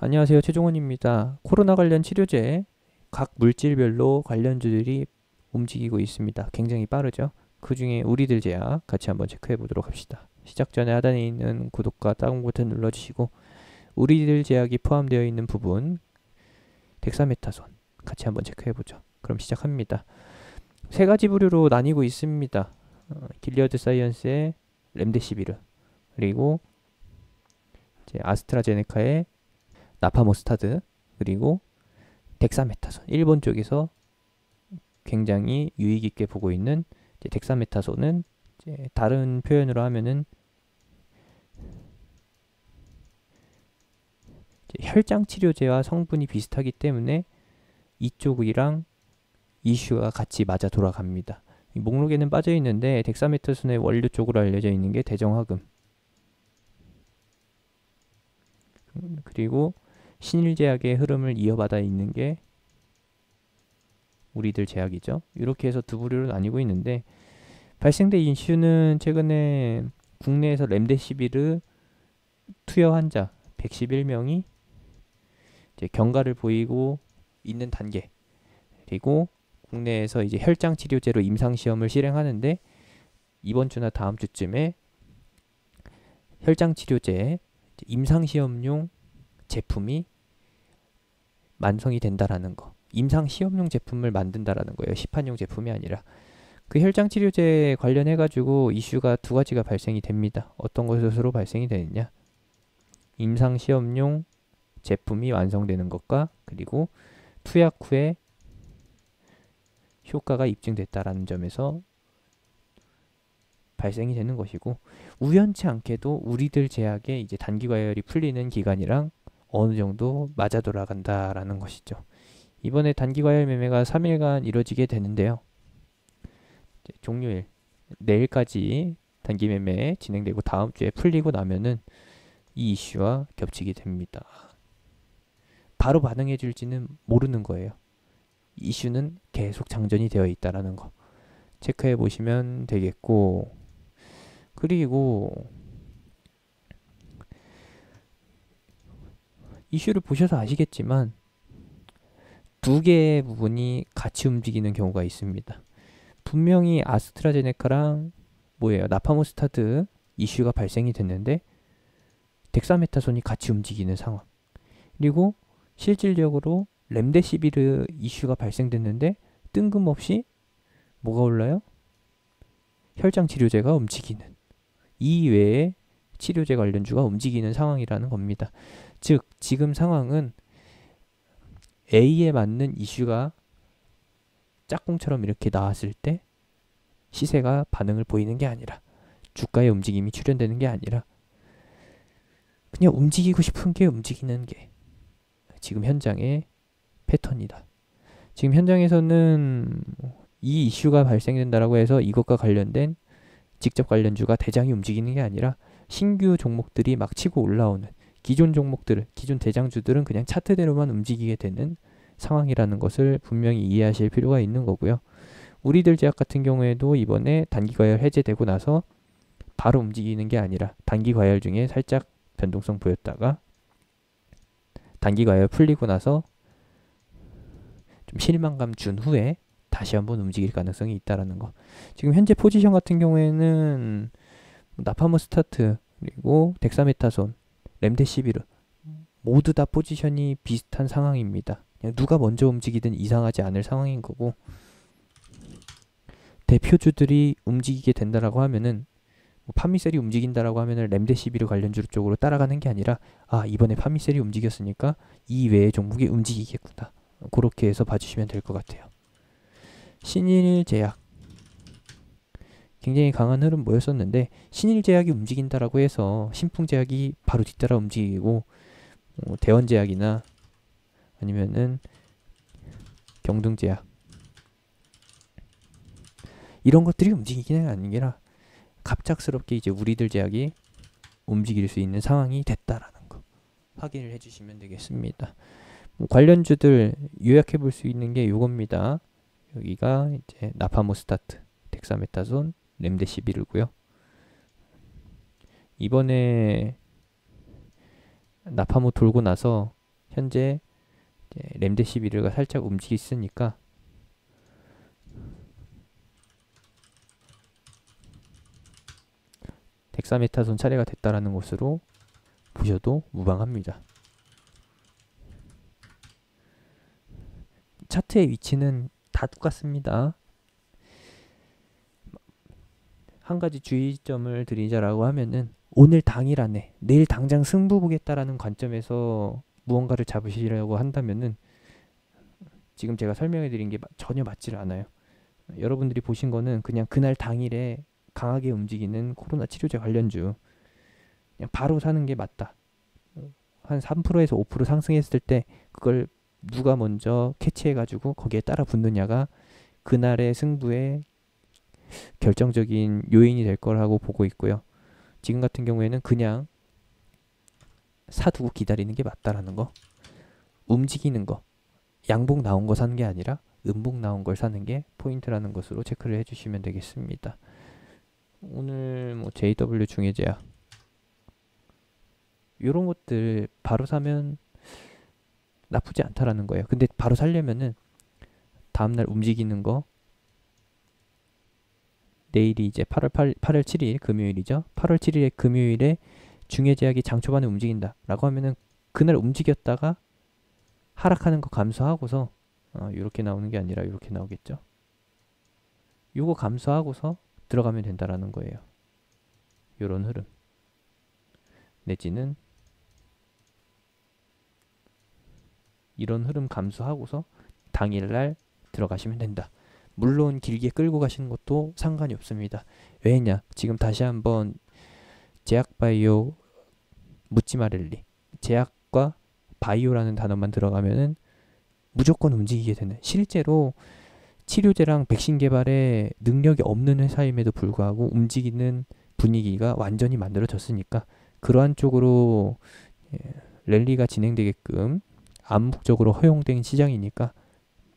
안녕하세요. 최종원입니다. 코로나 관련 치료제 각 물질별로 관련주들이 움직이고 있습니다. 굉장히 빠르죠? 그 중에 우리들 제약 같이 한번 체크해 보도록 합시다. 시작 전에 하단에 있는 구독과 다운 버튼 눌러주시고 우리들 제약이 포함되어 있는 부분 덱사메타손 같이 한번 체크해 보죠. 그럼 시작합니다. 세 가지 부류로 나뉘고 있습니다. 길리어드 사이언스의 렘데시비르 그리고 이제 아스트라제네카의 나파모스타드 그리고 덱사메타손 일본 쪽에서 굉장히 유익 있게 보고 있는 덱사메타손은 이제 다른 표현으로 하면은 혈장 치료제와 성분이 비슷하기 때문에 이쪽이랑 이슈가 같이 맞아 돌아갑니다. 이 목록에는 빠져 있는데 덱사메타손의 원료 쪽으로 알려져 있는 게 대정화금 그리고 신일제약의 흐름을 이어받아 있는 게 우리들 제약이죠. 이렇게 해서 두 부류로 나뉘고 있는데 발생된 이슈는 최근에 국내에서 렘데시비르 투여 환자 111명이 이제 경과를 보이고 있는 단계 그리고 국내에서 이제 혈장 치료제로 임상 시험을 실행하는데 이번 주나 다음 주쯤에 혈장 치료제 임상 시험용 제품이 완성이 된다라는 거. 임상 시험용 제품을 만든다라는 거예요. 시판용 제품이 아니라. 그 혈장 치료제 관련해 가지고 이슈가 두 가지가 발생이 됩니다. 어떤 것으로 발생이 되느냐? 임상 시험용 제품이 완성되는 것과 그리고 투약 후에 효과가 입증됐다라는 점에서 발생이 되는 것이고 우연치 않게도 우리들 제약의 이제 단기 과열이 풀리는 기간이랑 어느 정도 맞아 돌아간다라는 것이죠. 이번에 단기 과열 매매가 3일간 이루어지게 되는데요. 종료일 내일까지 단기 매매 진행되고 다음 주에 풀리고 나면은 이 이슈와 겹치게 됩니다. 바로 반응해 줄지는 모르는 거예요. 이슈는 계속 장전이 되어 있다라는 거 체크해 보시면 되겠고 그리고 이슈를 보셔서 아시겠지만 두 개의 부분이 같이 움직이는 경우가 있습니다. 분명히 아스트라제네카랑 뭐예요? 나파모스타드 이슈가 발생이 됐는데 덱사메타손이 같이 움직이는 상황. 그리고 실질적으로 렘데시비르 이슈가 발생됐는데 뜬금없이 뭐가 올라요? 혈장 치료제가 움직이는 이 외에 치료제 관련주가 움직이는 상황이라는 겁니다. 즉 지금 상황은 A에 맞는 이슈가 짝꿍처럼 이렇게 나왔을 때 시세가 반응을 보이는 게 아니라 주가의 움직임이 출현되는 게 아니라 그냥 움직이고 싶은 게 움직이는 게 지금 현장의 패턴이다. 지금 현장에서는 이 이슈가 발생된다라고 해서 이것과 관련된 직접 관련주가 대장이 움직이는 게 아니라 신규 종목들이 막 치고 올라오는 기존 종목들, 기존 대장주들은 그냥 차트대로만 움직이게 되는 상황이라는 것을 분명히 이해하실 필요가 있는 거고요. 우리들 제약 같은 경우에도 이번에 단기 과열 해제되고 나서 바로 움직이는 게 아니라 단기 과열 중에 살짝 변동성 보였다가 단기 과열 풀리고 나서 좀 실망감 준 후에 다시 한번 움직일 가능성이 있다라는 거. 지금 현재 포지션 같은 경우에는 나파모스타트 그리고 덱사메타손, 렘데시비르 모두 다 포지션이 비슷한 상황입니다. 그냥 누가 먼저 움직이든 이상하지 않을 상황인 거고 대표주들이 움직이게 된다라고 하면은 파미셀이 움직인다라고 하면은 렘데시비르 관련주 쪽으로 따라가는 게 아니라 아 이번에 파미셀이 움직였으니까 이 외의 종목이 움직이겠구나. 그렇게 해서 봐주시면 될 것 같아요. 신일제약 굉장히 강한 흐름 보였었는데 신일제약이 움직인다라고 해서 신풍제약이 바로 뒤따라 움직이고 대원제약이나 아니면은 경등제약 이런 것들이 움직이기는 아니라 갑작스럽게 이제 우리들 제약이 움직일 수 있는 상황이 됐다라는 거 확인을 해주시면 되겠습니다. 관련주들 요약해 볼 수 있는 게 요겁니다. 여기가 이제 나파모스타트, 덱사메타손, 렘데시비르고요. 이번에 나파모 돌고 나서 현재 렘데시비르가 살짝 움직이으니까 덱사메타손 차례가 됐다라는 것으로 보셔도 무방합니다. 차트의 위치는 다 똑같습니다. 한 가지 주의점을 드리자라고 하면은 오늘 당일 안에 내일 당장 승부 보겠다라는 관점에서 무언가를 잡으시려고 한다면은 지금 제가 설명해 드린 게 전혀 맞지를 않아요. 여러분들이 보신 거는 그냥 그날 당일에 강하게 움직이는 코로나 치료제 관련주 그냥 바로 사는 게 맞다. 한 3%에서 5% 상승했을 때 그걸 누가 먼저 캐치해가지고 거기에 따라 붙느냐가 그날의 승부의 결정적인 요인이 될 거라고 보고 있고요. 지금 같은 경우에는 그냥 사두고 기다리는 게 맞다라는 거. 움직이는 거. 양봉 나온 거 사는 게 아니라 음봉 나온 걸 사는 게 포인트라는 것으로 체크를 해주시면 되겠습니다. 오늘 뭐 JW 중해제약 이런 것들 바로 사면 나쁘지 않다라는 거예요. 근데 바로 살려면은 다음날 움직이는 거 내일이 이제 8월 7일 금요일이죠. 8월 7일에 금요일에 중해제약이 장 초반에 움직인다 라고 하면은 그날 움직였다가 하락하는 거 감수하고서 이렇게 나오는 게 아니라 이렇게 나오겠죠. 요거 감수하고서 들어가면 된다라는 거예요. 요런 흐름 내지는 이런 흐름 감수하고서 당일날 들어가시면 된다. 물론 길게 끌고 가시는 것도 상관이 없습니다. 왜냐? 지금 다시 한번 제약바이오 묻지마렐리 제약과 바이오라는 단어만 들어가면은 무조건 움직이게 되는, 실제로 치료제랑 백신 개발에 능력이 없는 회사임에도 불구하고 움직이는 분위기가 완전히 만들어졌으니까 그러한 쪽으로 랠리가 진행되게끔 암묵적으로 허용된 시장이니까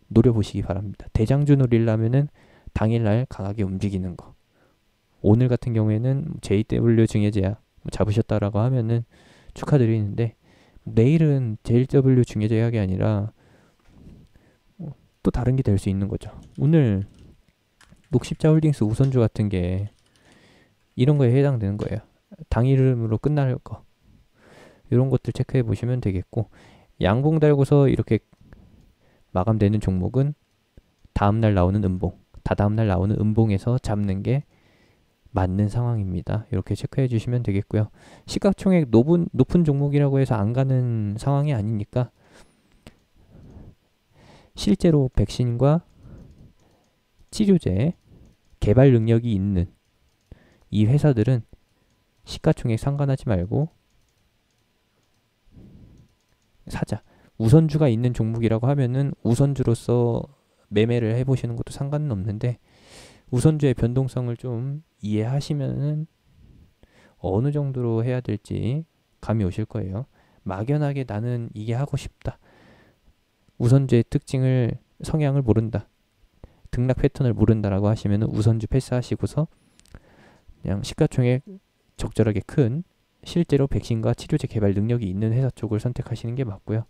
노려보시기 바랍니다. 대장주 노리려면은 당일날 강하게 움직이는 거. 오늘 같은 경우에는 JW 중해제약 잡으셨다라고 하면은 축하드리는데 내일은 JW 중해제약이 아니라 또 다른 게 될 수 있는 거죠. 오늘 녹십자홀딩스 우선주 같은 게 이런 거에 해당되는 거예요. 당일으로 끝날 거. 이런 것들 체크해 보시면 되겠고, 양봉 달고서 이렇게 마감되는 종목은 다음날 나오는 음봉, 다다음날 나오는 음봉에서 잡는 게 맞는 상황입니다. 이렇게 체크해 주시면 되겠고요. 시가총액 높은 종목이라고 해서 안 가는 상황이 아니니까 실제로 백신과 치료제 개발 능력이 있는 이 회사들은 시가총액 상관하지 말고 사자. 우선주가 있는 종목이라고 하면은 우선주로서 매매를 해보시는 것도 상관은 없는데, 우선주의 변동성을 좀 이해하시면은 어느 정도로 해야 될지 감이 오실 거예요. 막연하게 나는 이게 하고 싶다, 우선주의 특징을, 성향을 모른다, 등락 패턴을 모른다라고 하시면은 우선주 패스하시고서 그냥 시가총액 적절하게 큰 실제로 백신과 치료제 개발 능력이 있는 회사 쪽을 선택하시는 게 맞고요.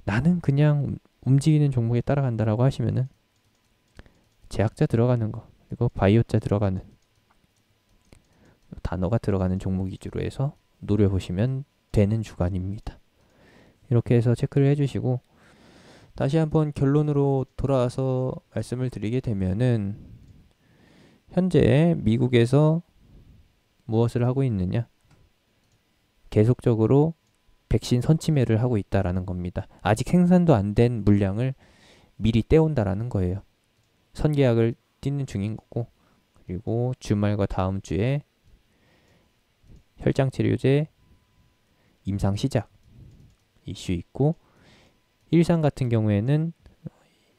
나는 그냥 움직이는 종목에 따라간다라고 하시면은 제약자 들어가는 거, 그리고 바이오자 들어가는 단어가 들어가는 종목 위주로 해서 노려보시면 되는 주간입니다. 이렇게 해서 체크를 해주시고, 다시 한번 결론으로 돌아와서 말씀을 드리게 되면은 현재 미국에서 무엇을 하고 있느냐, 계속적으로 백신 선취매를 하고 있다라는 겁니다. 아직 생산도 안 된 물량을 미리 떼온다라는 거예요. 선계약을 띄는 중인 거고, 그리고 주말과 다음 주에 혈장치료제 임상 시작 이슈 있고, 일상 같은 경우에는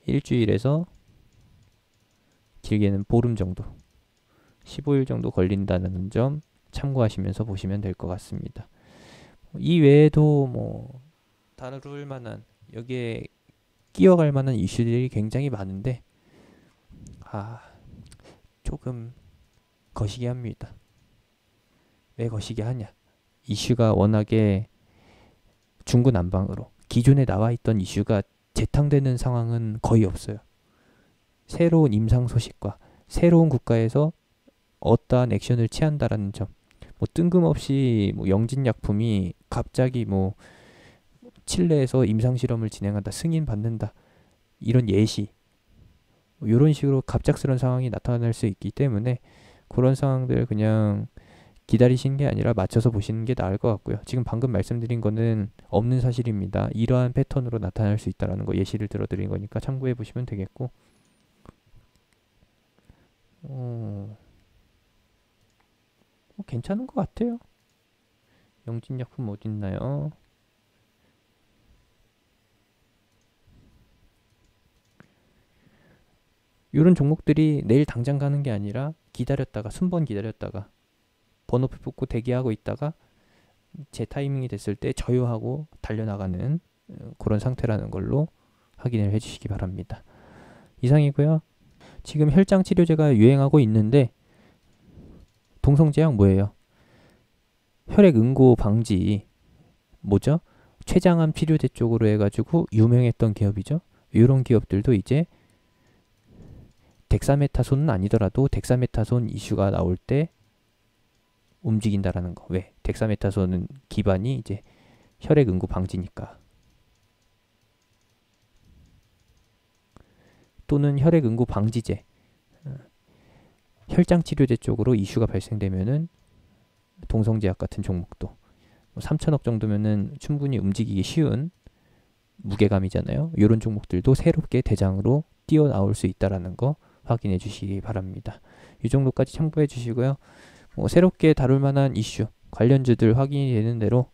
일주일에서 길게는 보름 정도, 15일 정도 걸린다는 점 참고하시면서 보시면 될 것 같습니다. 이 외에도 뭐 다룰 만한, 여기에 끼어갈 만한 이슈들이 굉장히 많은데 조금 거시기 합니다. 왜 거시기 하냐, 이슈가 워낙에 중구난방으로 기존에 나와 있던 이슈가 재탕되는 상황은 거의 없어요. 새로운 임상 소식과 새로운 국가에서 어떠한 액션을 취한다라는 점, 뭐 뜬금없이 뭐 영진약품이 갑자기 뭐 칠레에서 임상 실험을 진행한다, 승인 받는다, 이런 예시, 뭐 이런 식으로 갑작스러운 상황이 나타날 수 있기 때문에 그런 상황들 그냥 기다리시는 게 아니라 맞춰서 보시는 게 나을 것 같고요. 지금 방금 말씀드린 거는 없는 사실입니다. 이러한 패턴으로 나타날 수 있다라는 거 예시를 들어드린 거니까 참고해 보시면 되겠고, 괜찮은 것 같아요. 영진약품 어딨나요? 이런 종목들이 내일 당장 가는 게 아니라 기다렸다가 순번 기다렸다가 번호표 뽑고 대기하고 있다가 제 타이밍이 됐을 때 저유하고 달려나가는 그런 상태라는 걸로 확인을 해주시기 바랍니다. 이상이고요. 지금 혈장 치료제가 유행하고 있는데 동성제약 뭐예요? 혈액 응고 방지 뭐죠? 췌장암 치료제 쪽으로 해가지고 유명했던 기업이죠. 이런 기업들도 이제 덱사메타손은 아니더라도 덱사메타손 이슈가 나올 때 움직인다라는 거. 왜? 덱사메타손은 기반이 이제 혈액 응고 방지니까. 또는 혈액 응고 방지제, 혈장 치료제 쪽으로 이슈가 발생되면은 동성제약 같은 종목도 3천억 정도면은 충분히 움직이기 쉬운 무게감이잖아요. 이런 종목들도 새롭게 대장으로 뛰어나올 수 있다라는 거 확인해 주시기 바랍니다. 이 정도까지 참고해 주시고요. 새롭게 다룰 만한 이슈, 관련주들 확인이 되는 대로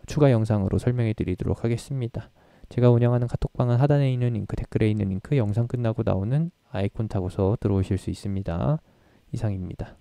추가 영상으로 설명해 드리도록 하겠습니다. 제가 운영하는 카톡방은 하단에 있는 링크, 댓글에 있는 링크, 영상 끝나고 나오는 아이콘 타고서 들어오실 수 있습니다. 이상입니다.